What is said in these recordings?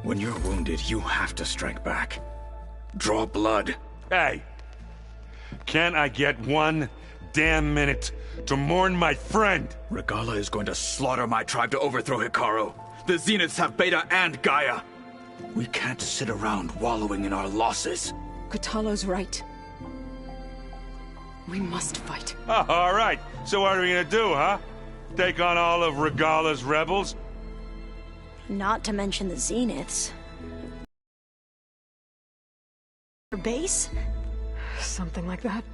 When you're wounded, you have to strike back. Draw blood. Hey! Can't I get one damn minute to mourn my friend? Regala is going to slaughter my tribe to overthrow Hikaru. The Zeniths have Beta and Gaia. We can't sit around wallowing in our losses. Kotallo's right. We must fight. Oh, all right. So what are we gonna do, huh? Take on all of Regala's rebels? Not to mention the Zeniths. Her base? Something like that.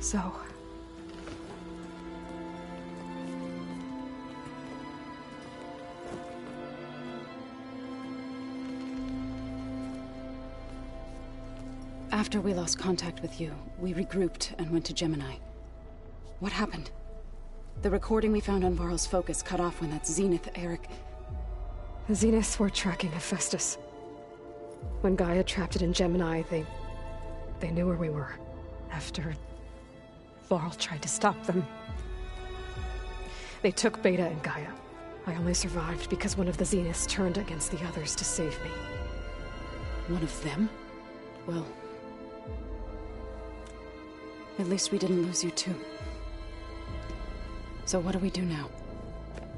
So... After we lost contact with you, we regrouped and went to Gemini. What happened? The recording we found on Varl's focus cut off when that Zenith Eric... The Zeniths were tracking Hephaestus. When Gaia trapped it in Gemini, they knew where we were. After... Varl tried to stop them. They took Beta and Gaia. I only survived because one of the Zeniths turned against the others to save me. One of them? Well... at least we didn't lose you too. So what do we do now?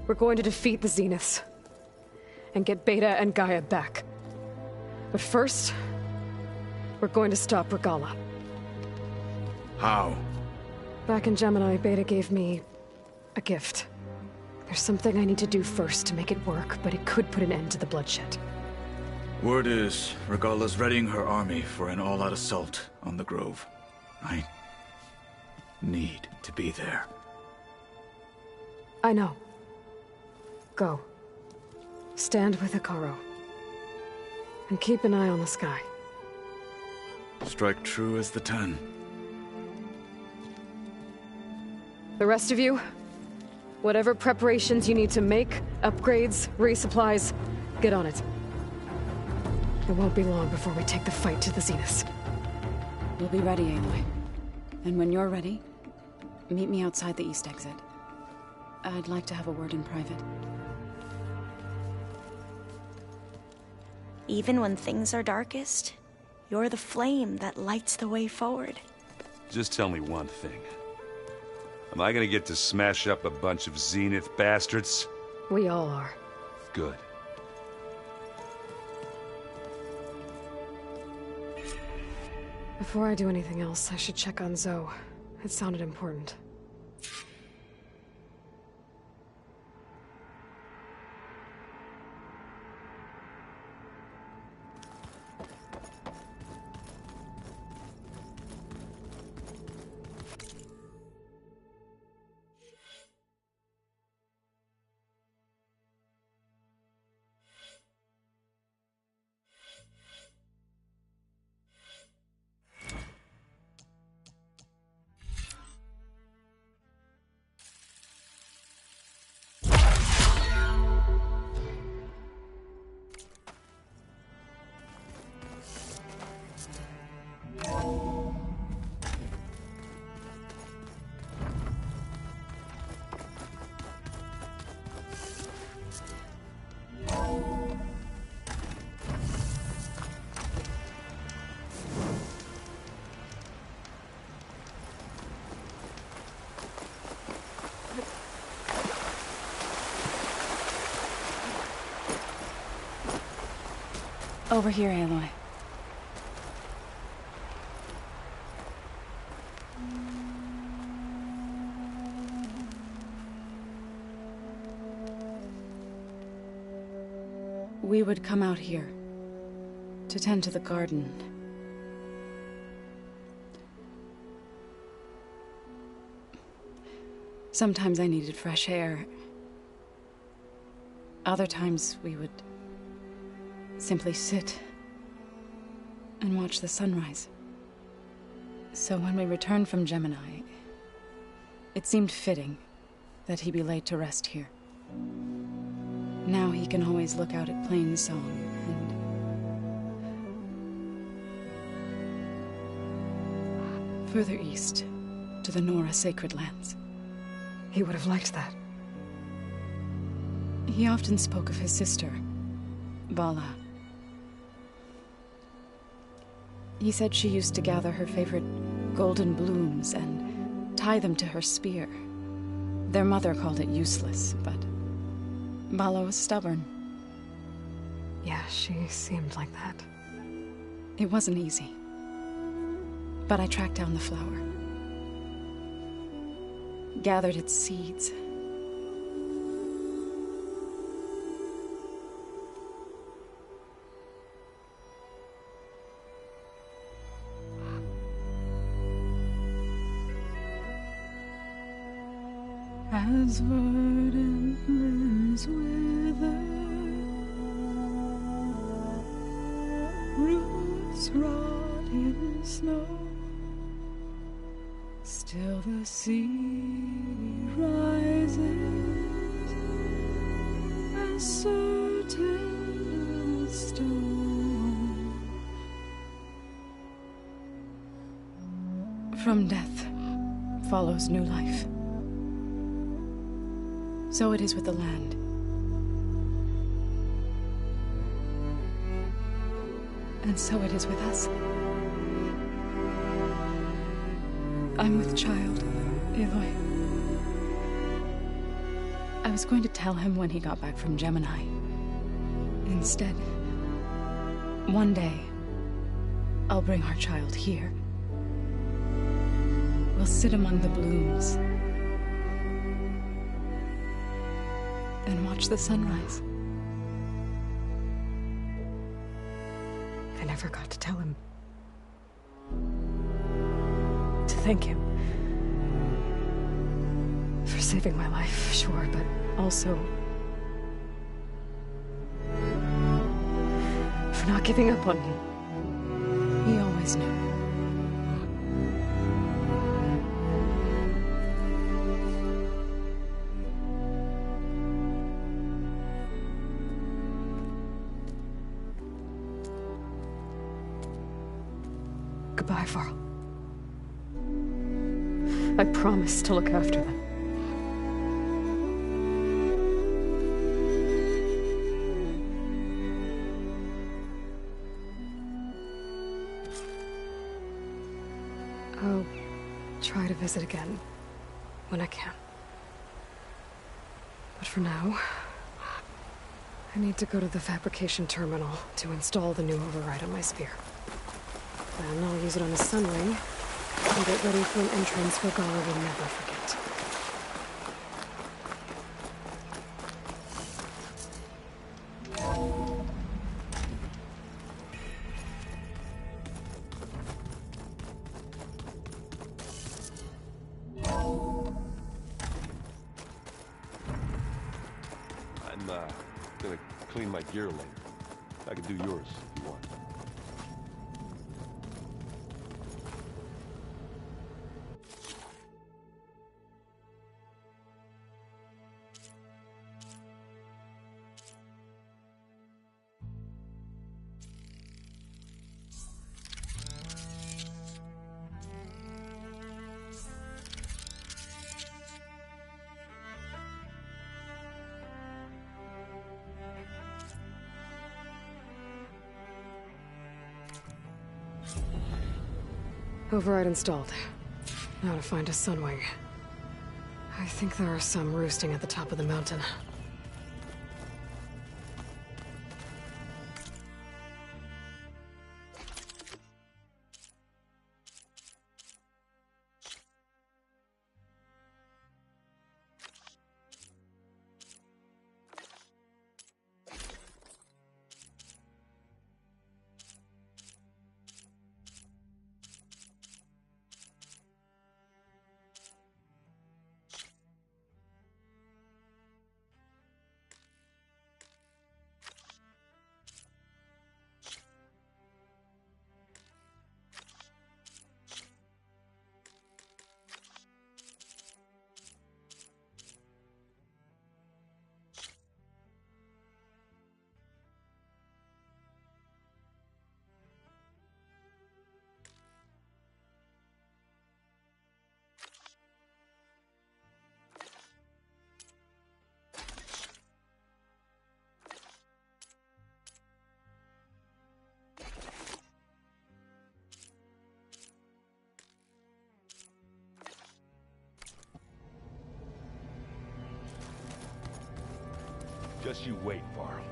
We're going to defeat the Zeniths. And get Beta and Gaia back. But first... we're going to stop Regala. How? Back in Gemini, Beta gave me... a gift. There's something I need to do first to make it work, but it could put an end to the bloodshed. Word is, Regala's readying her army for an all-out assault on the Grove. I need to be there. I know. Go. Stand with Hikaru. And keep an eye on the sky. Strike true as the 10. The rest of you, whatever preparations you need to make, upgrades, resupplies, get on it. It won't be long before we take the fight to the Zeniths. We'll be ready, Aloy. And when you're ready, meet me outside the east exit. I'd like to have a word in private. Even when things are darkest, you're the flame that lights the way forward. Just tell me one thing. Am I gonna get to smash up a bunch of Zenith bastards? We all are. Good. Before I do anything else, I should check on Zoe. It sounded important. Over here, Aloy. We would come out here to tend to the garden. Sometimes I needed fresh air. Other times we would simply sit and watch the sunrise. So when we returned from Gemini, it seemed fitting that he be laid to rest here. Now he can always look out at Plain Song and further east to the Nora sacred lands. He would have liked that. He often spoke of his sister, Vala. He said she used to gather her favorite golden blooms and tie them to her spear. Their mother called it useless, but Vala was stubborn. Yeah, she seemed like that. It wasn't easy. But I tracked down the flower. Gathered its seeds. As verdant limbs wither, roots rot in snow, still the sea rises, as certain as stone. From death follows new life. So it is with the land. And so it is with us. I'm with child, Aloy. I was going to tell him when he got back from Gemini. Instead, one day, I'll bring our child here. We'll sit among the blooms and watch the sunrise. I never got to tell him. To thank him. For saving my life, sure, but also for not giving up on me. He always knew. Goodbye, Varl. I promise to look after them. I'll try to visit again when I can. But for now, I need to go to the fabrication terminal to install the new override on my spear. Then I'll use it on a sun ring and get ready for an entrance Regala will never forget. I'm gonna clean my gear later. I can do yours if you want. Override installed. Now to find a sunwing. I think there are some roosting at the top of the mountain. Just you wait, Varl.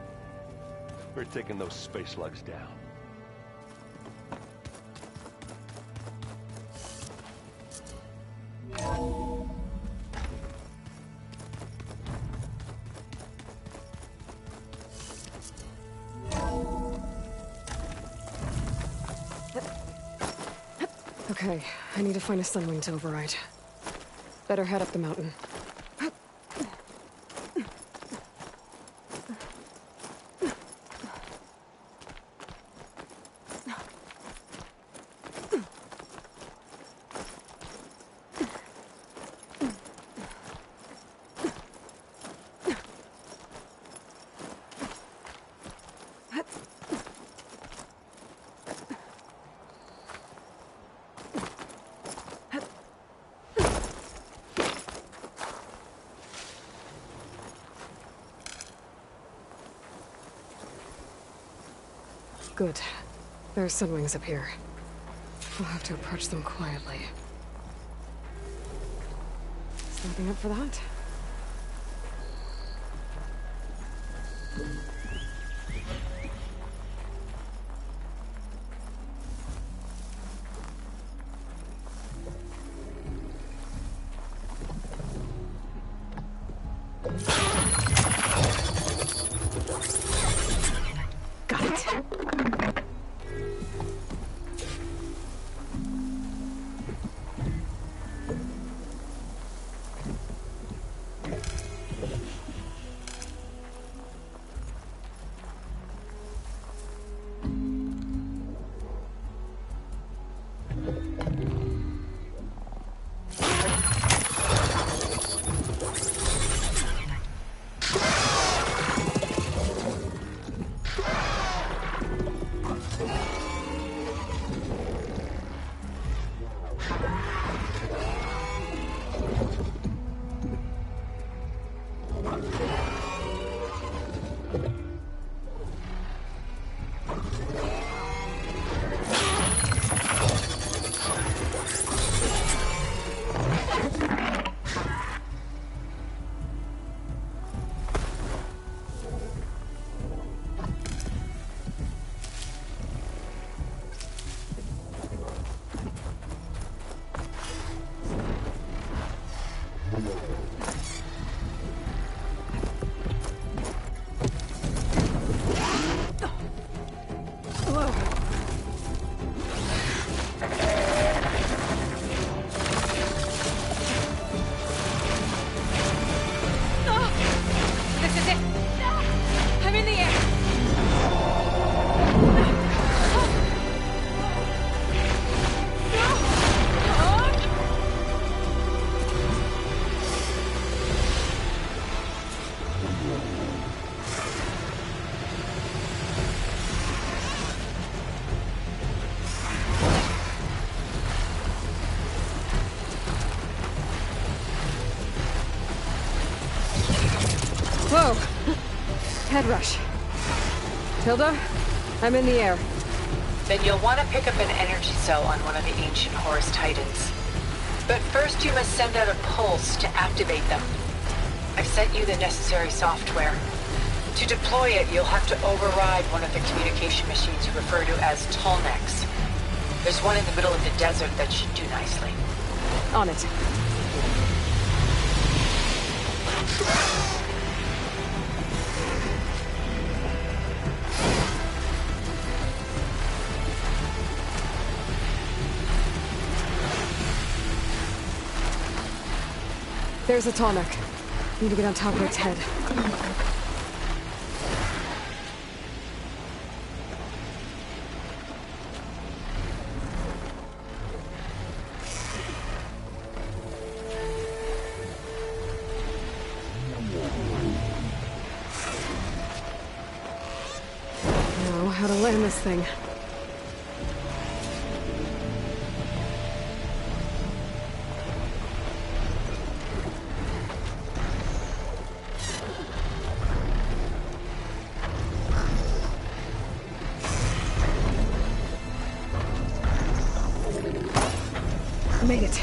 We're taking those space slugs down. Okay, I need to find a sunwing to override. Better head up the mountain. Good. There are sunwings up here. We'll have to approach them quietly. Snapping up for that? Got it. Whoa! Head rush. Tilda, I'm in the air. Then you'll want to pick up an energy cell on one of the ancient Horus Titans. But first you must send out a pulse to activate them. I've sent you the necessary software. To deploy it, you'll have to override one of the communication machines you refer to as Tallnecks. There's one in the middle of the desert that should do nicely. On it. There's a Tallneck. Need to get on top of its head. Now, how to land this thing. Made it.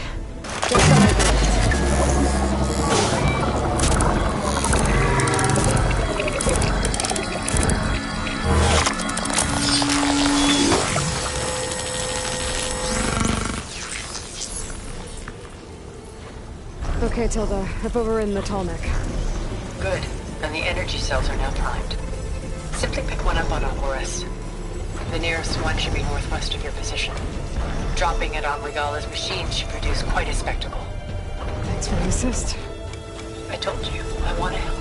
Okay, Tilda. Up over in the tall neck. Good. And the energy cells are now primed. Simply pick one up on a Horus. The nearest one should be northwest of your position. Dropping it on Regala's machine should produce quite a spectacle. Thanks for the assist. I told you, I want to help.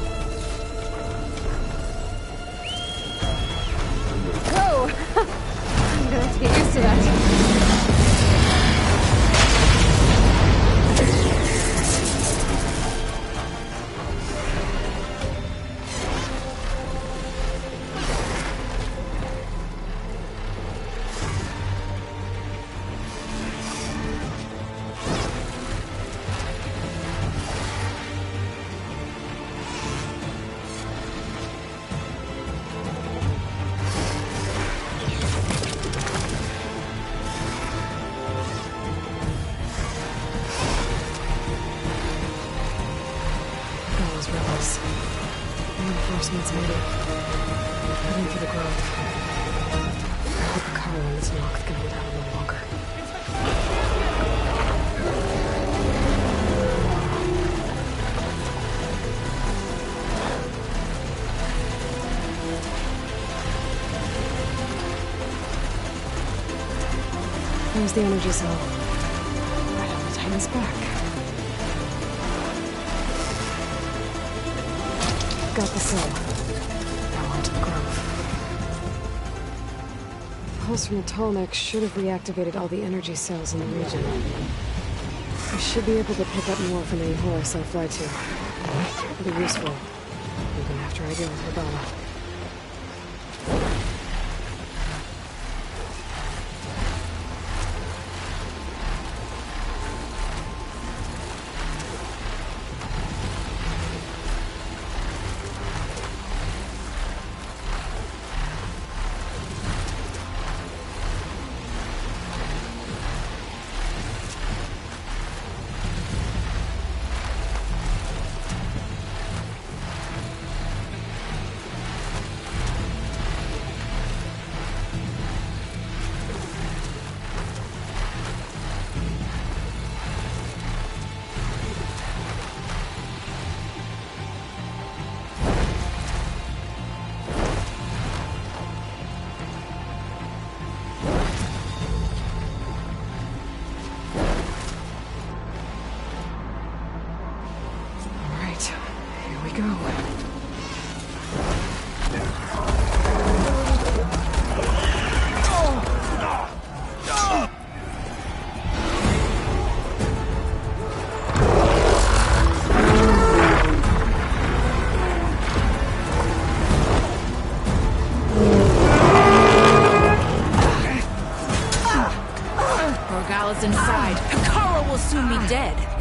Whoa! I'm gonna have to get used to that. Reinforcements needed. Heading for the grove. I hope Carl and this lock can hold out a little longer. There's the energy cell. Right on the Titan's back. Got the cell. Now onto the grove. The pulse from the tall neck should have reactivated all the energy cells in the region. I should be able to pick up more from any Horus I fly to. It'll be useful, even after I deal with Regala.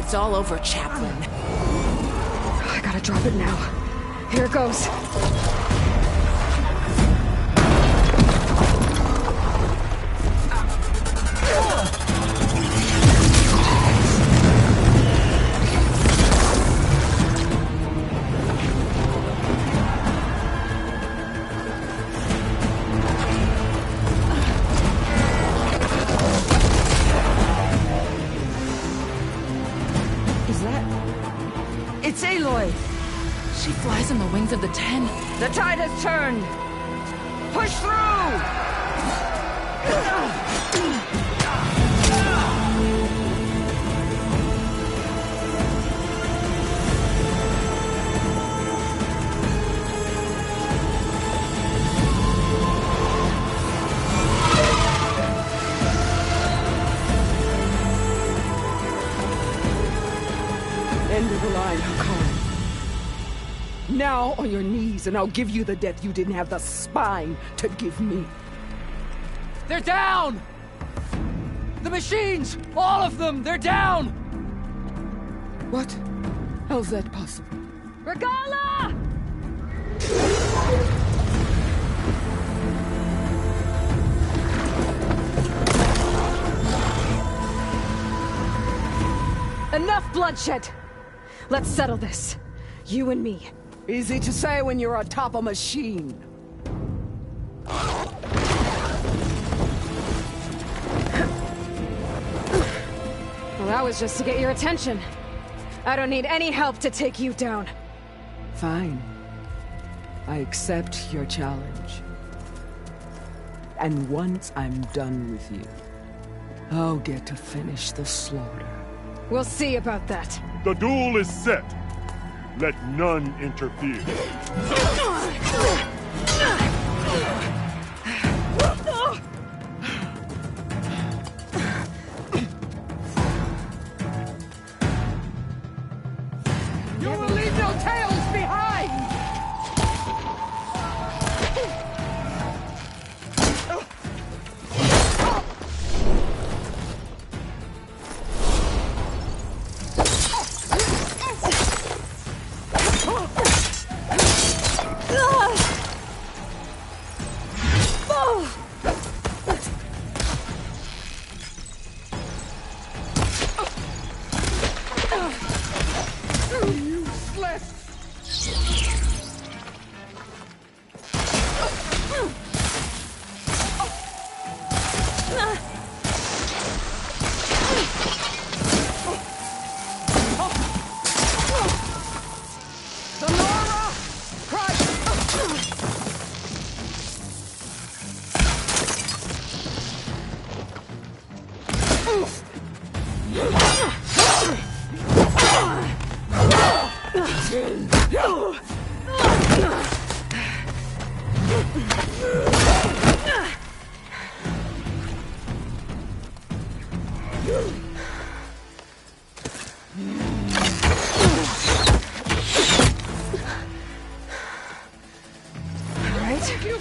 It's all over, Chaplain. I gotta drop it now. Here it goes. She flies on the wings of the 10. The tide has turned! Push through! End of the line, Hakon. Now on your knees, and I'll give you the death you didn't have the spine to give me. They're down! The machines! All of them! They're down! What? How's that possible? Regala! Enough bloodshed! Let's settle this. You and me. Easy to say when you're atop a machine. Well, that was just to get your attention. I don't need any help to take you down. Fine. I accept your challenge. And once I'm done with you, I'll get to finish the slaughter. We'll see about that. The duel is set. Let none interfere. You will leave no tales behind!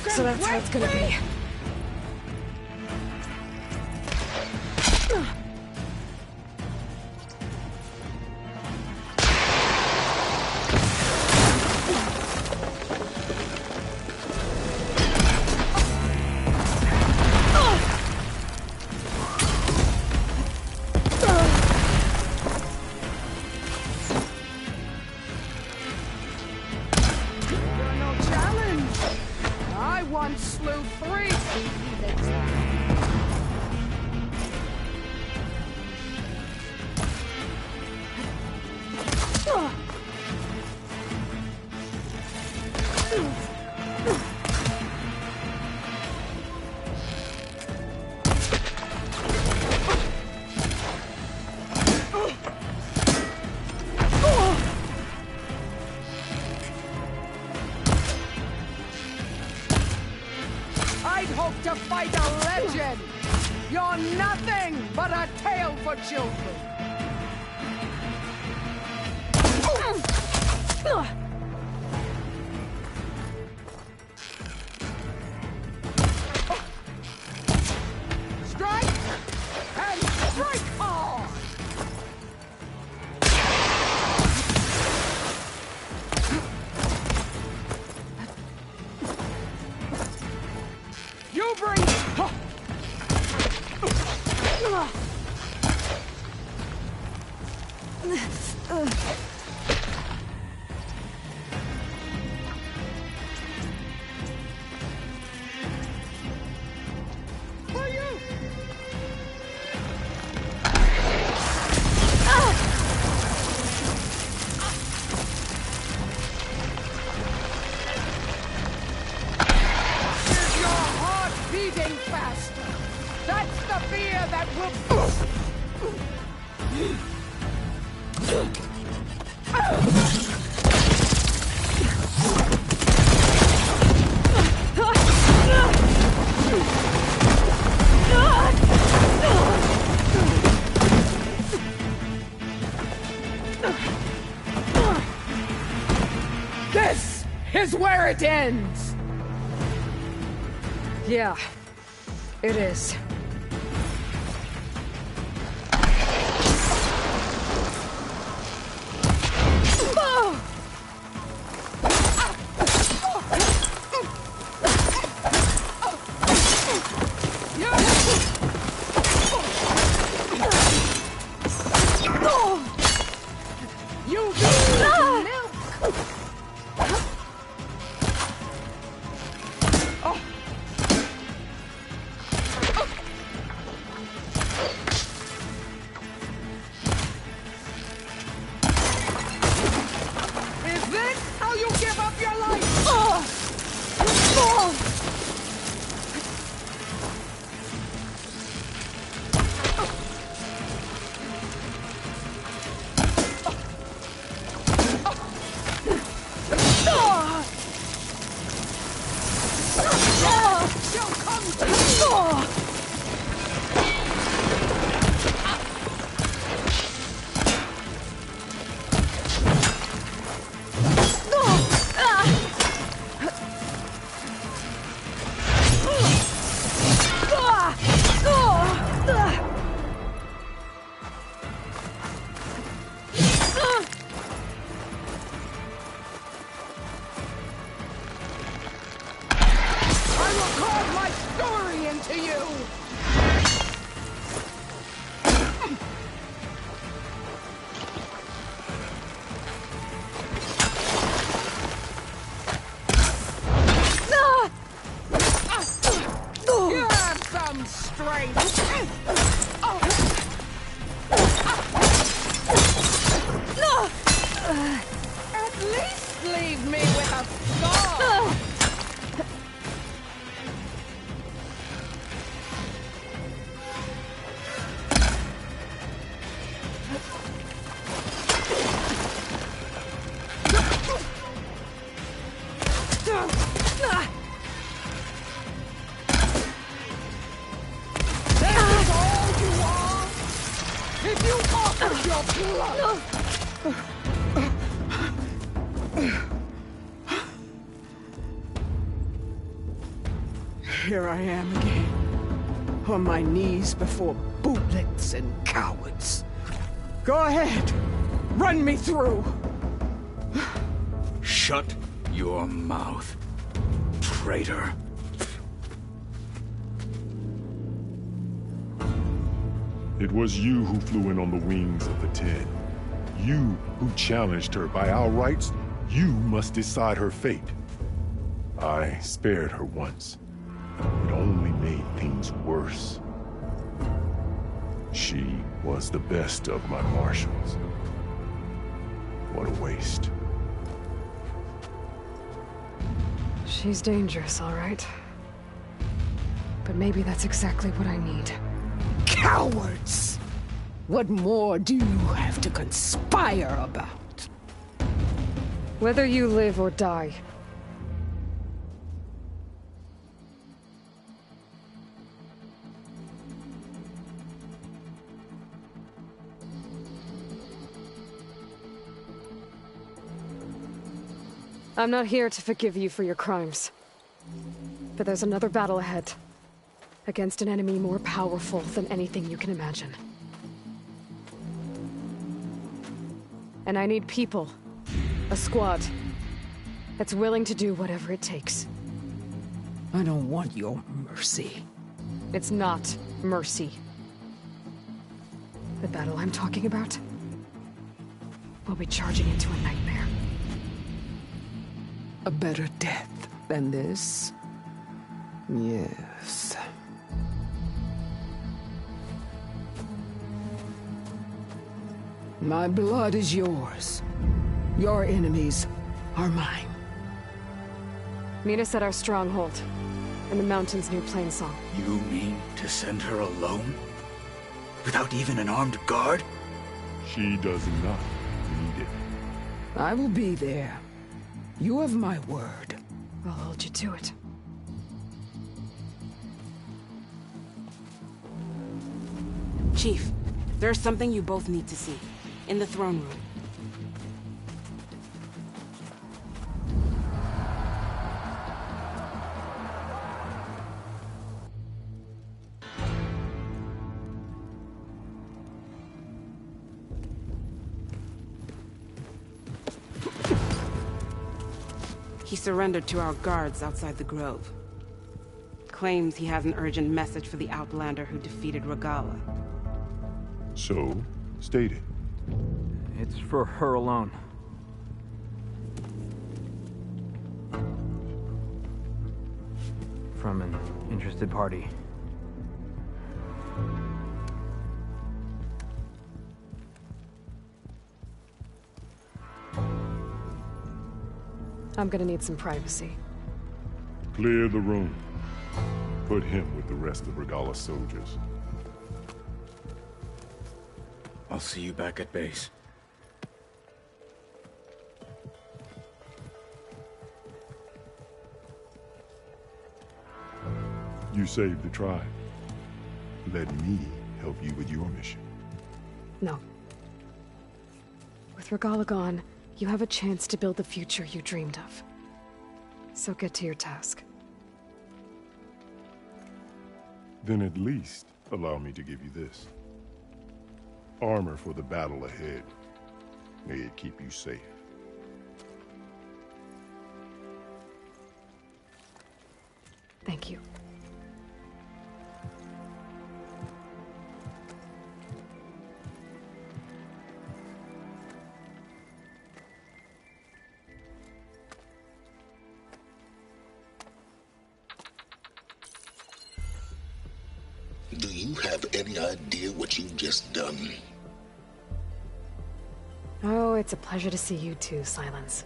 So that's how it's gonna be. I'd hoped to fight a legend! You're nothing but a tale for children! Strike! And strike hard! You bring... For you! Is your heart beating faster? That's the fear that will... This is where it ends! Yeah, it is. here I am again. On my knees before bootlets and cowards. Go ahead. Run me through. Shut your mouth, traitor. It was you who flew in on the wings of the 10. You who challenged her. By our rights, you must decide her fate. I spared her once. It only made things worse. She was the best of my marshals. What a waste. She's dangerous, all right. But maybe that's exactly what I need. Cowards! What more do you have to conspire about? Whether you live or die. I'm not here to forgive you for your crimes. But there's another battle ahead. Against an enemy more powerful than anything you can imagine. And I need people. A squad. That's willing to do whatever it takes. I don't want your mercy. It's not mercy. The battle I'm talking about? We'll be charging into a nightmare. A better death than this? Yes. My blood is yours. Your enemies are mine. Meet us at our stronghold, in the mountains near Plainsong. You mean to send her alone? Without even an armed guard? She does not need it. I will be there. You have my word. I'll hold you to it. Chief, there's something you both need to see. In the throne room. He surrendered to our guards outside the grove. Claims he has an urgent message for the Outlander who defeated Regala. So, state it. It's for her alone. From an interested party. I'm gonna need some privacy. Clear the room. Put him with the rest of Regala's soldiers. I'll see you back at base. You saved the tribe. Let me help you with your mission. No. With Regala gone, you have a chance to build the future you dreamed of. So get to your task. Then at least allow me to give you this. Armor for the battle ahead. May it keep you safe. Thank you. Do you have any idea what you've just done? Oh, it's a pleasure to see you too, Silence.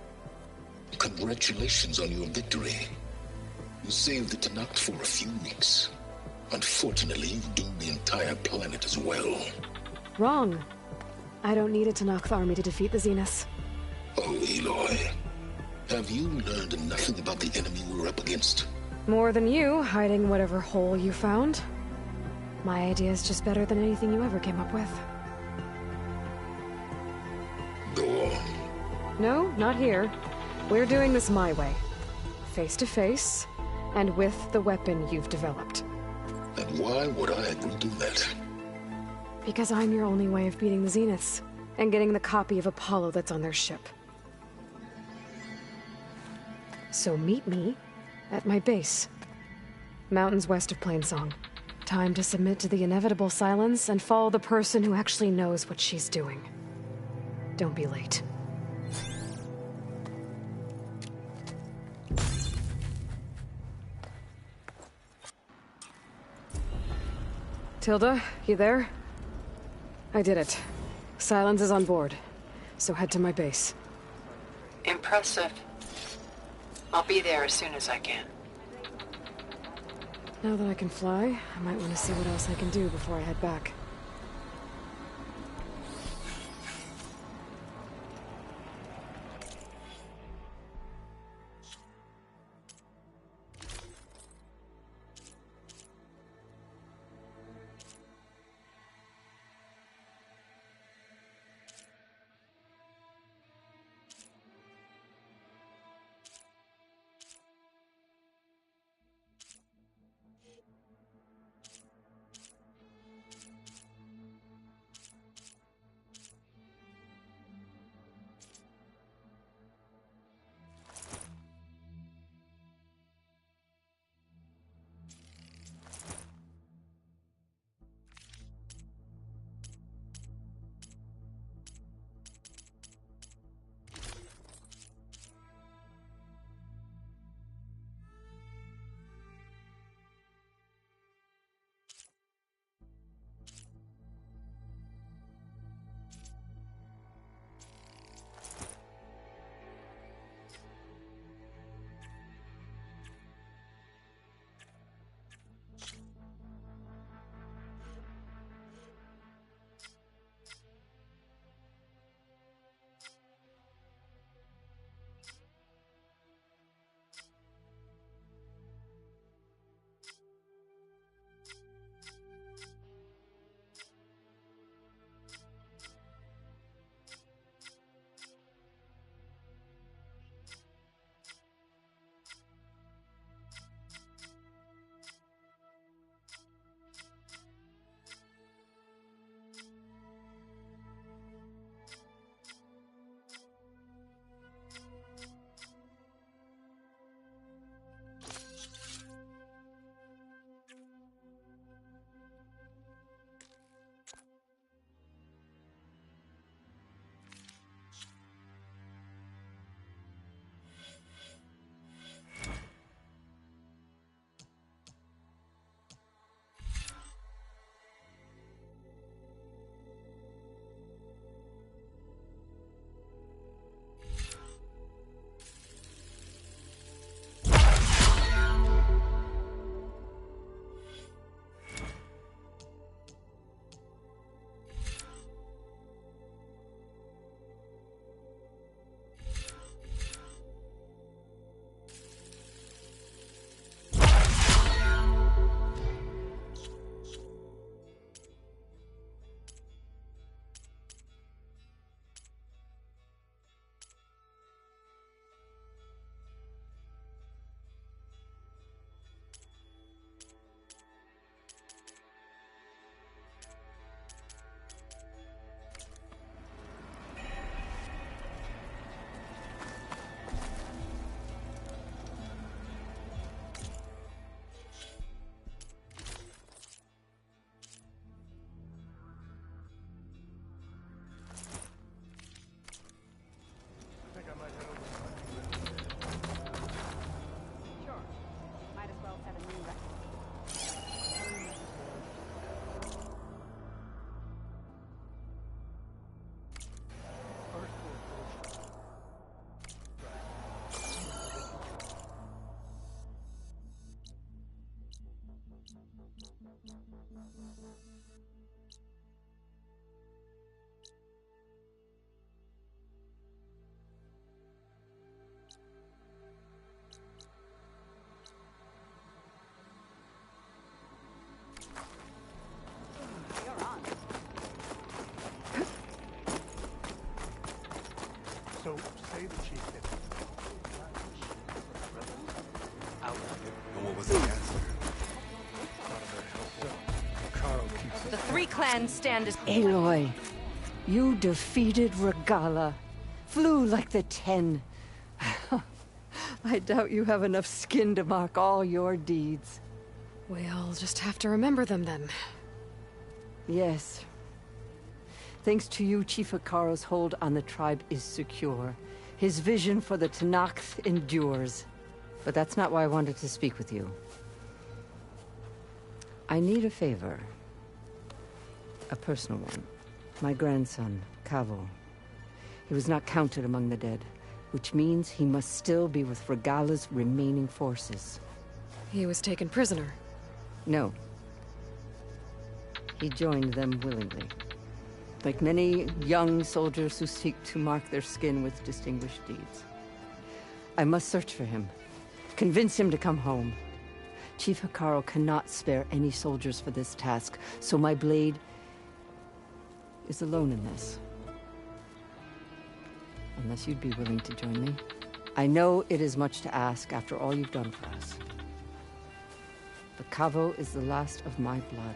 Congratulations on your victory. You saved the Tenakth for a few weeks. Unfortunately, you've doomed the entire planet as well. Wrong. I don't need a Tenakth army to defeat the Zeniths. Oh, Aloy. Have you learned nothing about the enemy we're up against? More than you, hiding whatever hole you found. My idea is just better than anything you ever came up with. Go on. No, not here. We're doing this my way. Face to face, And with the weapon you've developed. And why would I agree to that? Because I'm your only way of beating the Zeniths, and getting the copy of Apollo that's on their ship. So meet me at my base. Mountains west of Plainsong. Time to submit to the inevitable silence and follow the person who actually knows what she's doing. Don't be late. Tilda, you there? I did it. Silence is on board, so head to my base. Impressive. I'll be there as soon as I can. Now that I can fly, I might want to see what else I can do before I head back. So, say the chief did. was the answer. The three clans stand as... Aloy, you defeated Regala. Flew like the 10. I doubt you have enough skin to mark all your deeds. We'll just have to remember them then. Yes. Thanks to you, Chief Hikaro's hold on the tribe is secure. His vision for the Tenakth endures. But that's not why I wanted to speak with you. I need a favor. A personal one. My grandson, Kavo. He was not counted among the dead, which means he must still be with Regala's remaining forces. He was taken prisoner? No. He joined them willingly. Like many young soldiers who seek to mark their skin with distinguished deeds. I must search for him. Convince him to come home. Chief Hikaro cannot spare any soldiers for this task, so my blade is alone in this. Unless you'd be willing to join me. I know it is much to ask after all you've done for us. But Kavo is the last of my blood.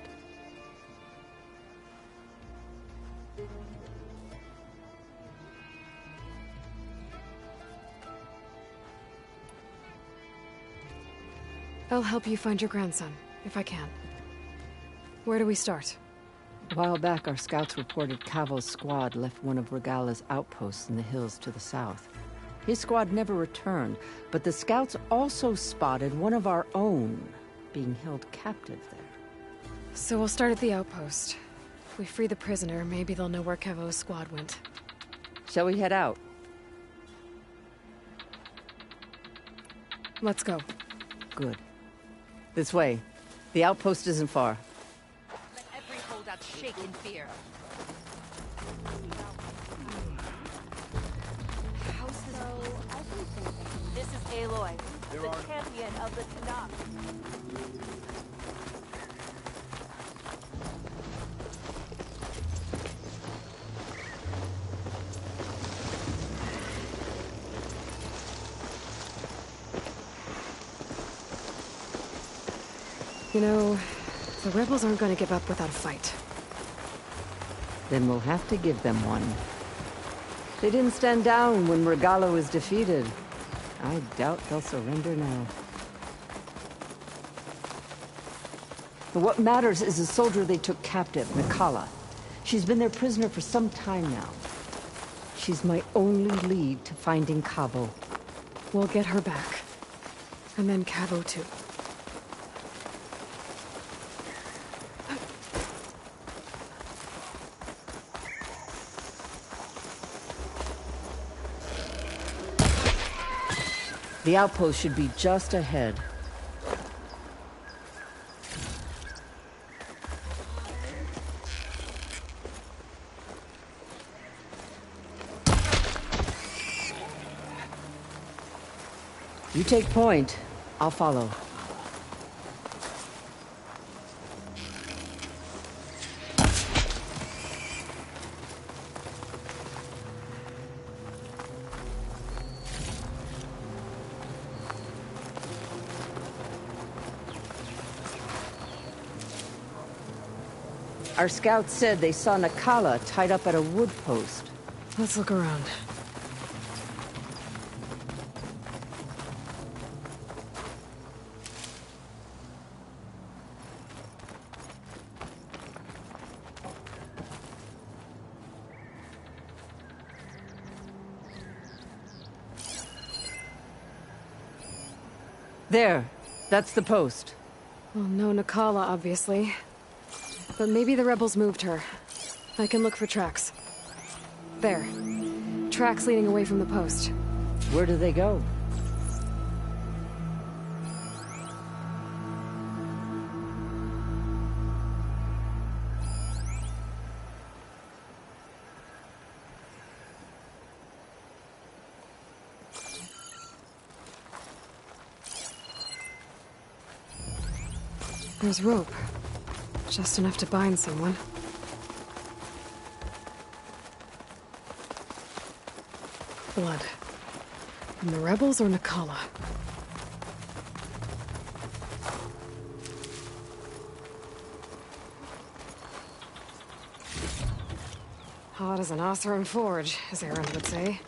I'll help you find your grandson, if I can. Where do we start? A while back, our scouts reported Kavo's squad left one of Regala's outposts in the hills to the south. His squad never returned, but the scouts also spotted one of our own being held captive there. So we'll start at the outpost. If we free the prisoner, maybe they'll know where Kavo's squad went. Shall we head out? Let's go. Good. This way. The outpost isn't far. Let every holdout shake in fear. This is Aloy, the champion of the Tenakth. You know, the rebels aren't going to give up without a fight. Then we'll have to give them one. They didn't stand down when Regala was defeated. I doubt they'll surrender now. But what matters is the soldier they took captive, Nikala. She's been their prisoner for some time now. She's my only lead to finding Kavo. We'll get her back. And then Kavo too. The outpost should be just ahead. You take point. I'll follow. Our scouts said they saw Nikala tied up at a wood post. Let's look around. There. That's the post. Well, no Nikala, obviously. But maybe the rebels moved her. I can look for tracks. There. Tracks leading away from the post. Where do they go? There's rope. Just enough to bind someone. Blood. From the rebels or Nikala? Hot as an Oseram forge, as Aaron would say.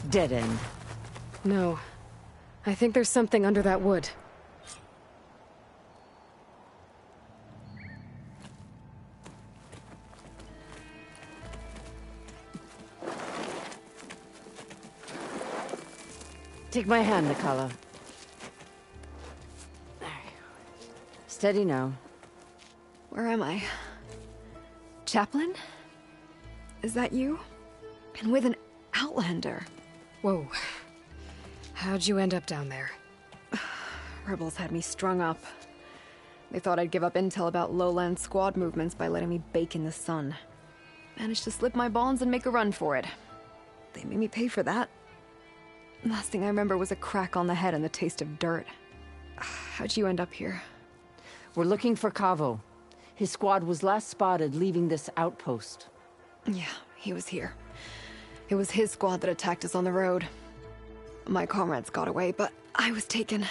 Dead end. No. I think there's something under that wood. Take my hand, Nikala. There. Steady now. Where am I? Chaplain? Is that you? And with an Outlander. Whoa. How'd you end up down there? Rebels had me strung up. They thought I'd give up intel about lowland squad movements by letting me bake in the sun. Managed to slip my bonds and make a run for it. They made me pay for that. Last thing I remember was a crack on the head and the taste of dirt. How'd you end up here? We're looking for Cavo. His squad was last spotted leaving this outpost. Yeah, he was here. It was his squad that attacked us on the road. My comrades got away, but I was taken.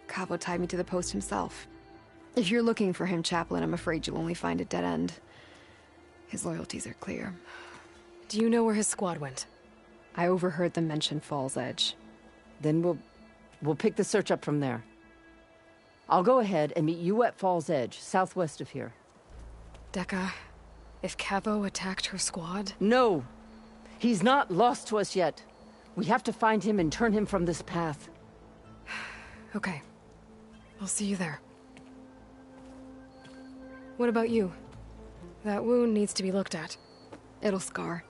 Cavo tied me to the post himself. If you're looking for him, Chaplain, I'm afraid you'll only find a dead end. His loyalties are clear. Do you know where his squad went? I overheard them mention Fall's Edge. Then we'll pick the search up from there. I'll go ahead and meet you at Fall's Edge, southwest of here. Dekka, if Cavo attacked her squad? No! He's not lost to us yet. We have to find him and turn him from this path. Okay. I'll see you there. What about you? That wound needs to be looked at. It'll scar.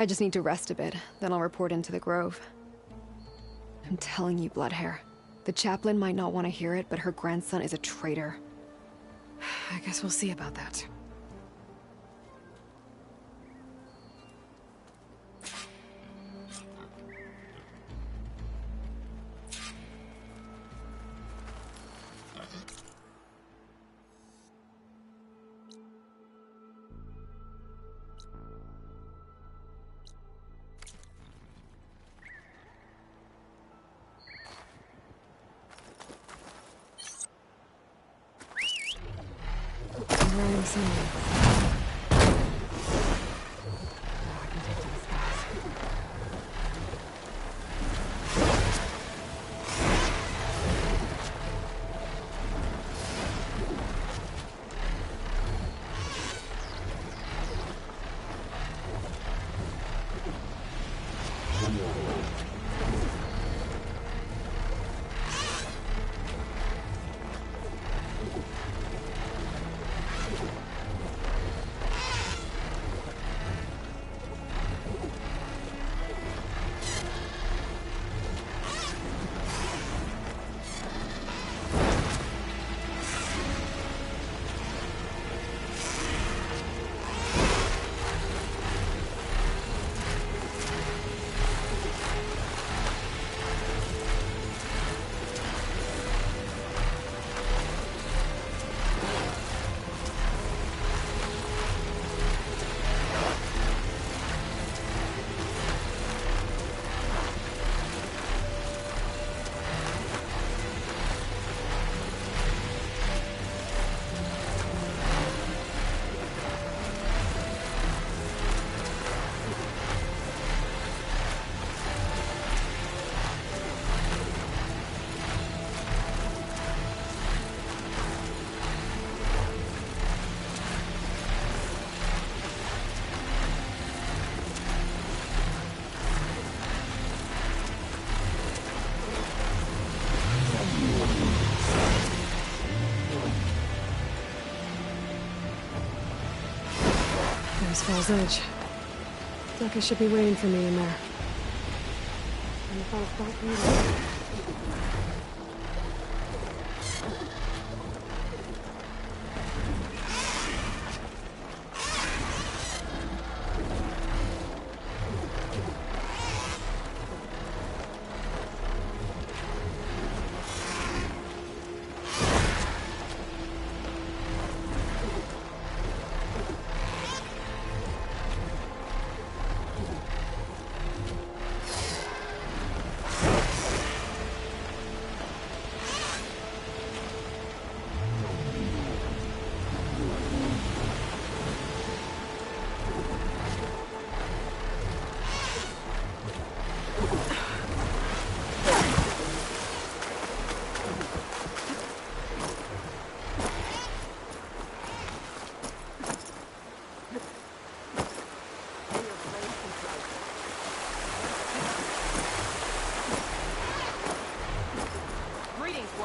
I just need to rest a bit, then I'll report into the Grove. I'm telling you, Bloodhair. The chaplain might not want to hear it, but her grandson is a traitor. I guess we'll see about that. There's Fall's Edge. Dekka should be waiting for me in there. And if I start reading...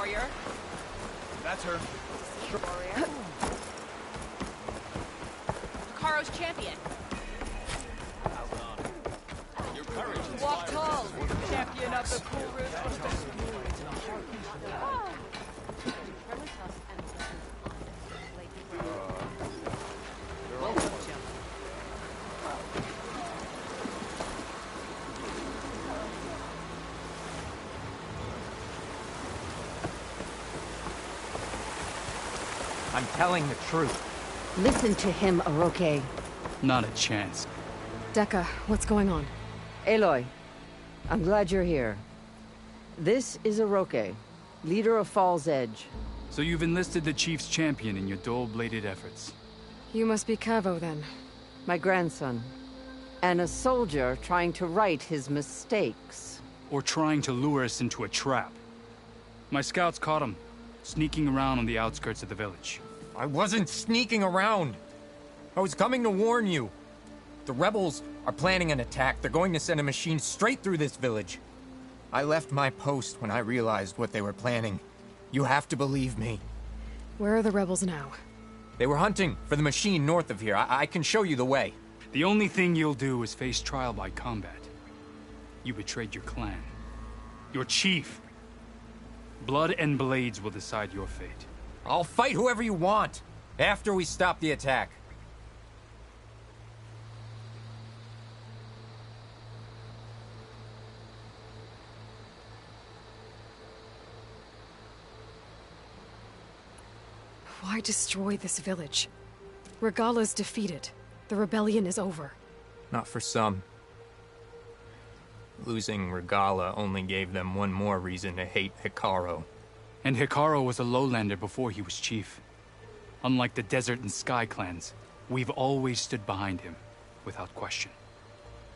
warrior. That's her. Warrior. Hikaro's champion. Your courage is Walk tall, champion of the cool root. I'm telling the truth. Listen to him, Oroke. Not a chance. Dekka, what's going on? Aloy, I'm glad you're here. This is Oroke, leader of Fall's Edge. So you've enlisted the Chief's champion in your dull-bladed efforts. You must be Cavo, then. My grandson. And a soldier trying to right his mistakes. Or trying to lure us into a trap. My scouts caught him, sneaking around on the outskirts of the village. I wasn't sneaking around. I was coming to warn you. The rebels are planning an attack. They're going to send a machine straight through this village. I left my post when I realized what they were planning. You have to believe me. Where are the rebels now? They were hunting for the machine north of here. I can show you the way. The only thing you'll do is face trial by combat. You betrayed your clan. Your chief. Blood and blades will decide your fate. I'll fight whoever you want, after we stop the attack. Why destroy this village? Regala's defeated. The rebellion is over. Not for some. Losing Regala only gave them one more reason to hate Hikaro. And Hikaro was a lowlander before he was chief. Unlike the Desert and Sky clans, we've always stood behind him, without question.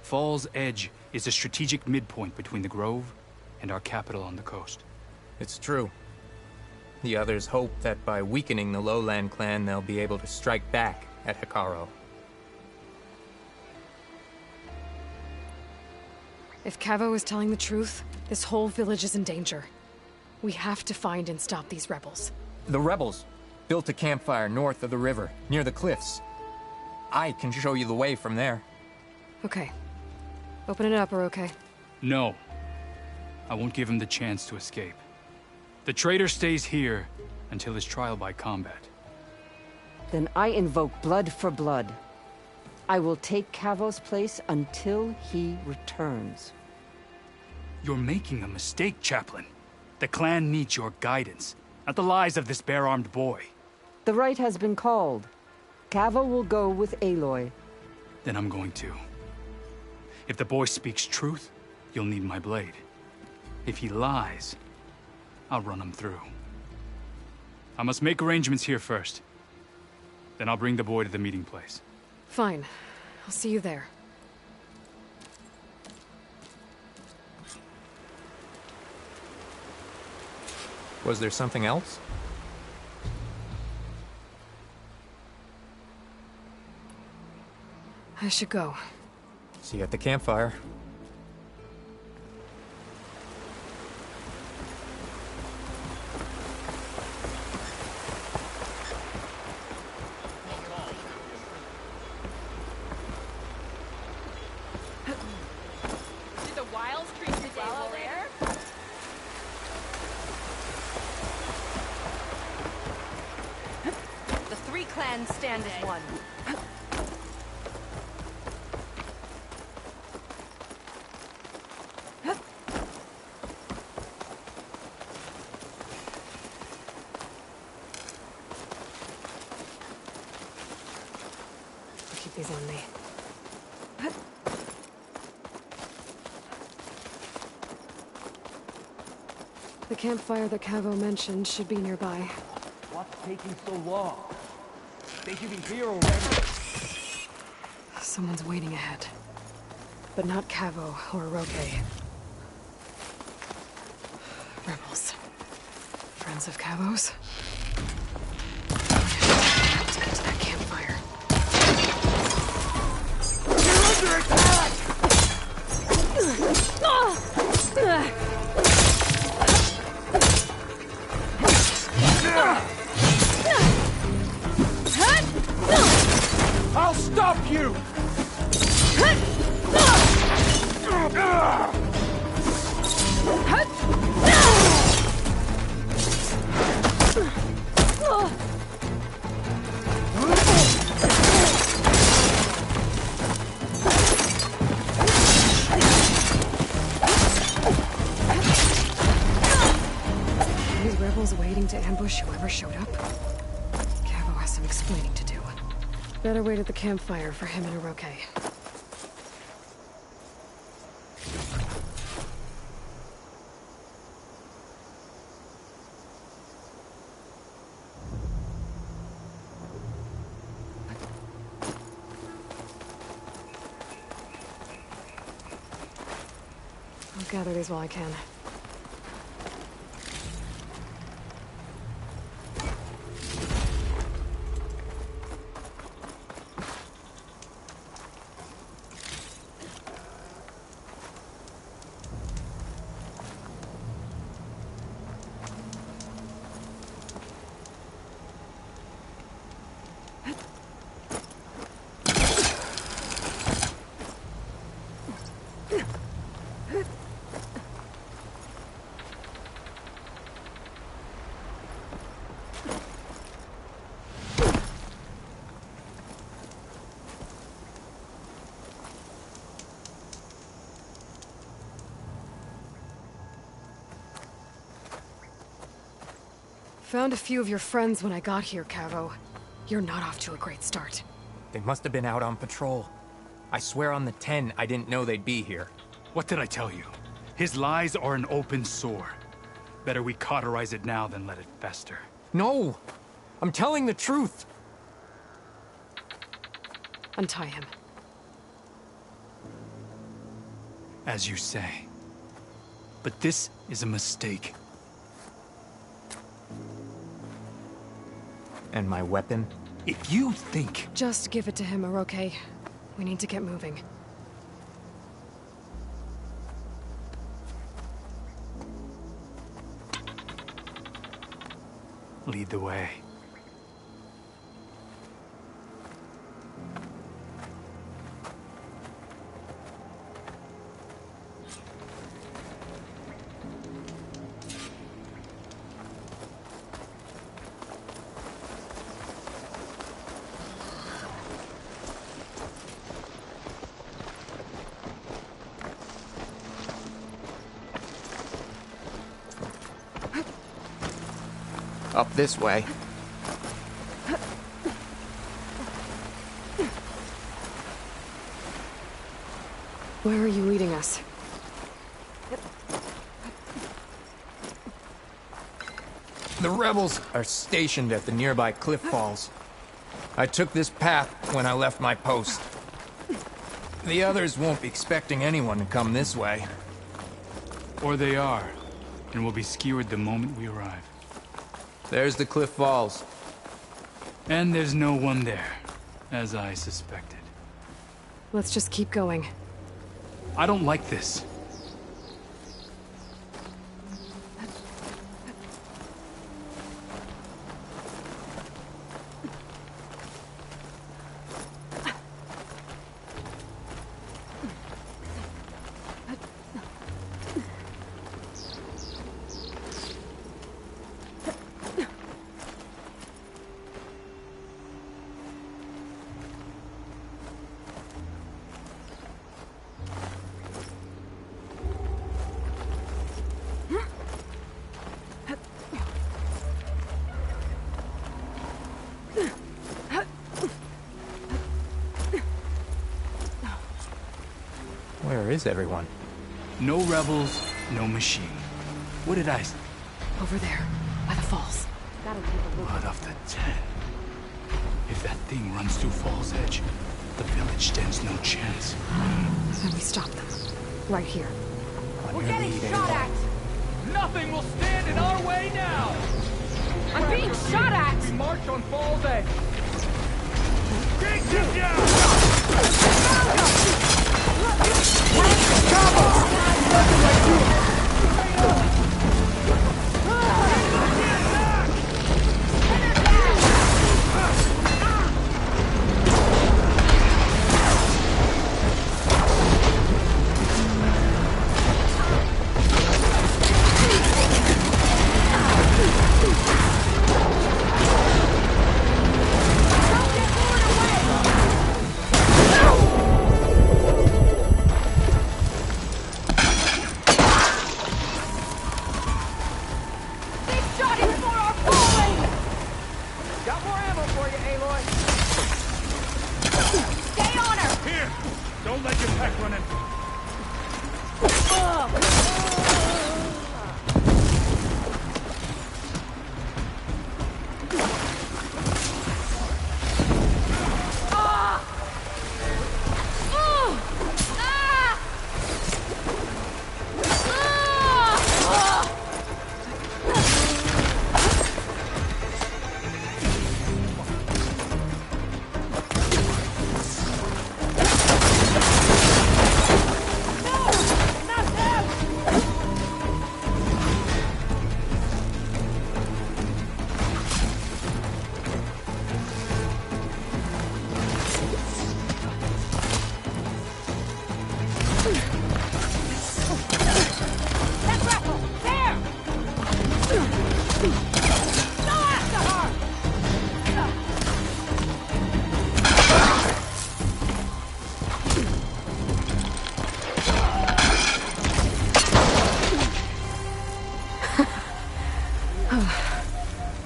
Fall's Edge is a strategic midpoint between the Grove and our capital on the coast. It's true. The others hope that by weakening the Lowland clan, they'll be able to strike back at Hikaro. If Cavo is telling the truth, this whole village is in danger. We have to find and stop these rebels. The rebels built a campfire north of the river, near the cliffs. I can show you the way from there. Okay. Open it up, Oroke. No. I won't give him the chance to escape. The traitor stays here until his trial by combat. Then I invoke blood for blood. I will take Cavo's place until he returns. You're making a mistake, Chaplain. The clan needs your guidance, not the lies of this bare-armed boy. The right has been called. Cavo will go with Aloy. Then I'm going to. If the boy speaks truth, you'll need my blade. If he lies, I'll run him through. I must make arrangements here first. Then I'll bring the boy to the meeting place. Fine. I'll see you there. Was there something else? I should go. See you at the campfire. Did the wilds treat the day warrior? The three clans stand as one. I'll keep these on me. The campfire that Cavo mentioned should be nearby. What's taking so long? They should be here already. Someone's waiting ahead. But not Cavo or Oroke. Rebels. Friends of Cavo's? Let's get to that campfire. You're under attack! rebels waiting to ambush whoever showed up? Cavo has some explaining to do. Better wait at the campfire for him and Hiroke. I'll gather these while I can. Found a few of your friends when I got here, Cavo. You're not off to a great start. They must have been out on patrol. I swear on the 10, I didn't know they'd be here. What did I tell you? His lies are an open sore. Better we cauterize it now than let it fester. No! I'm telling the truth! Untie him. As you say. But this is a mistake. And my weapon? If you think... Just give it to him, Hiroke. We need to get moving. Lead the way. Up this way. Where are you leading us? The rebels are stationed at the nearby cliff falls. I took this path when I left my post. The others won't be expecting anyone to come this way. Or they are, and will be skewered the moment we arrive. There's the cliff falls. And there's no one there, as I suspected. Let's just keep going. I don't like this. Where is everyone? No rebels, no machine. What did I say? Over there, by the falls. Blood of the 10. If that thing runs through Fall's Edge, the village stands no chance. Then we stop them. Right here. We're getting shot at! Nothing will stand in our way now! I'm being shot at! We march on Fall's Edge! Take him down!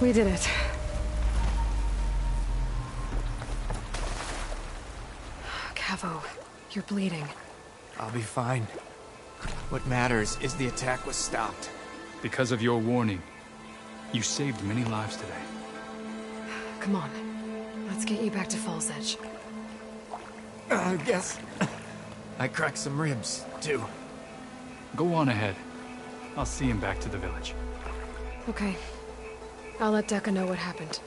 We did it. Cavo, you're bleeding. I'll be fine. What matters is the attack was stopped. Because of your warning, you saved many lives today. Come on. Let's get you back to Falls Edge. I guess I cracked some ribs, too. Go on ahead. I'll see him back to the village. Okay. I'll let Decca know what happened.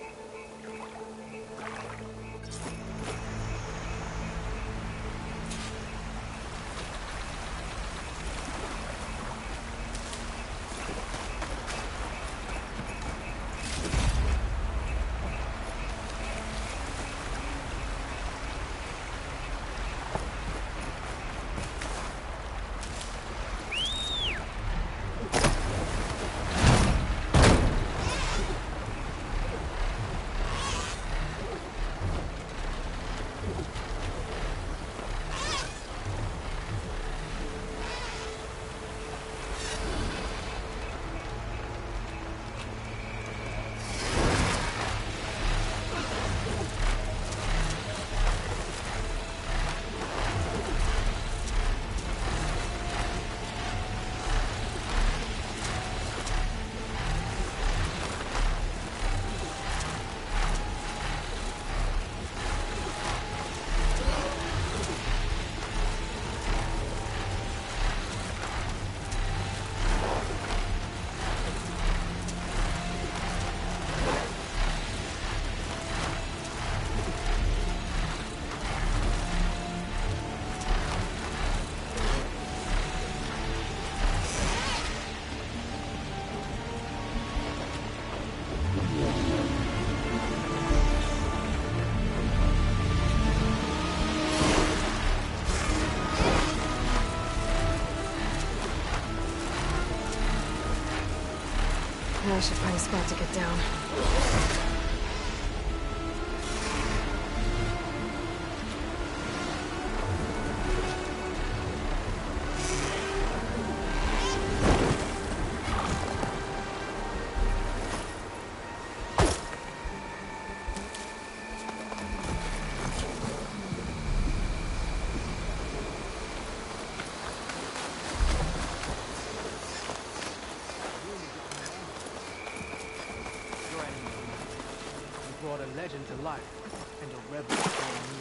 I should find a spot to get down. Brought a legend to life, and a rebel on me.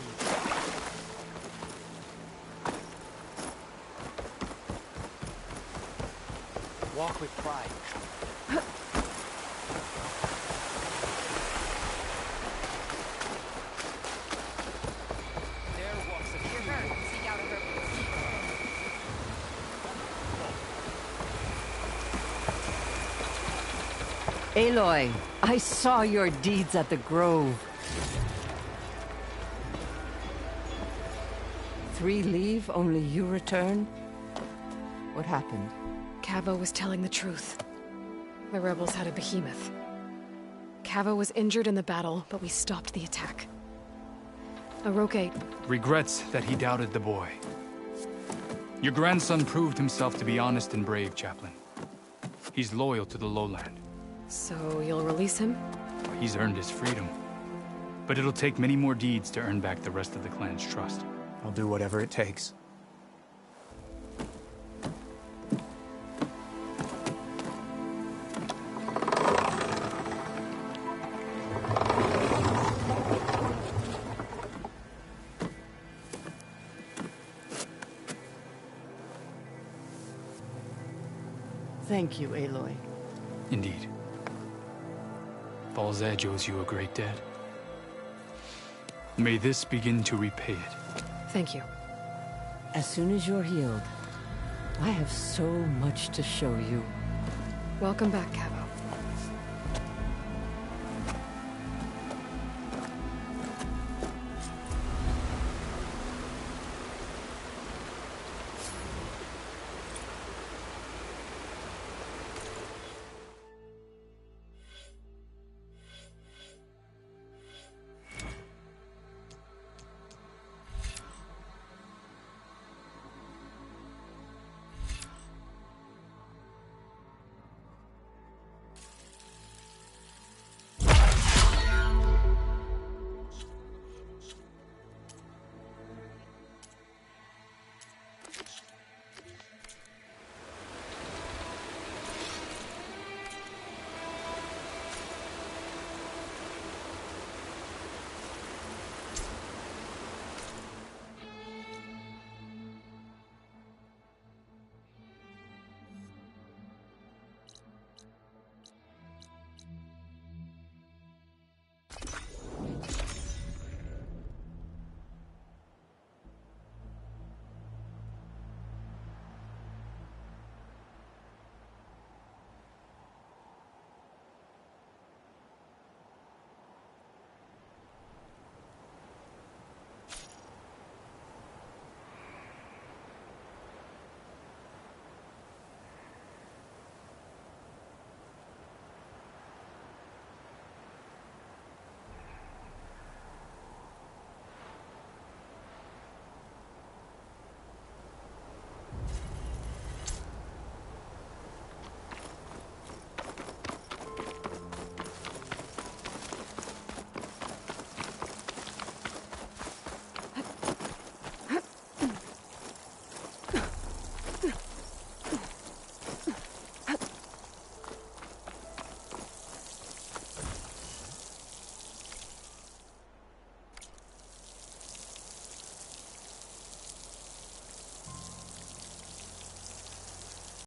Walk with pride. There walks a true herd. Seek out a herd. Aloy, I saw your deeds at the Grove. 3 leave, only you return? What happened? Cavo was telling the truth. The rebels had a behemoth. Cavo was injured in the battle, but we stopped the attack. Aroke regrets that he doubted the boy. Your grandson proved himself to be honest and brave, Chaplain. He's loyal to the lowland. So you'll release him? He's earned his freedom. But it'll take many more deeds to earn back the rest of the clan's trust. I'll do whatever it takes. Thank you, Aloy. Indeed. Falls Edge owes you a great debt. May this begin to repay it. Thank you. As soon as you're healed, I have so much to show you. Welcome back, Cavo.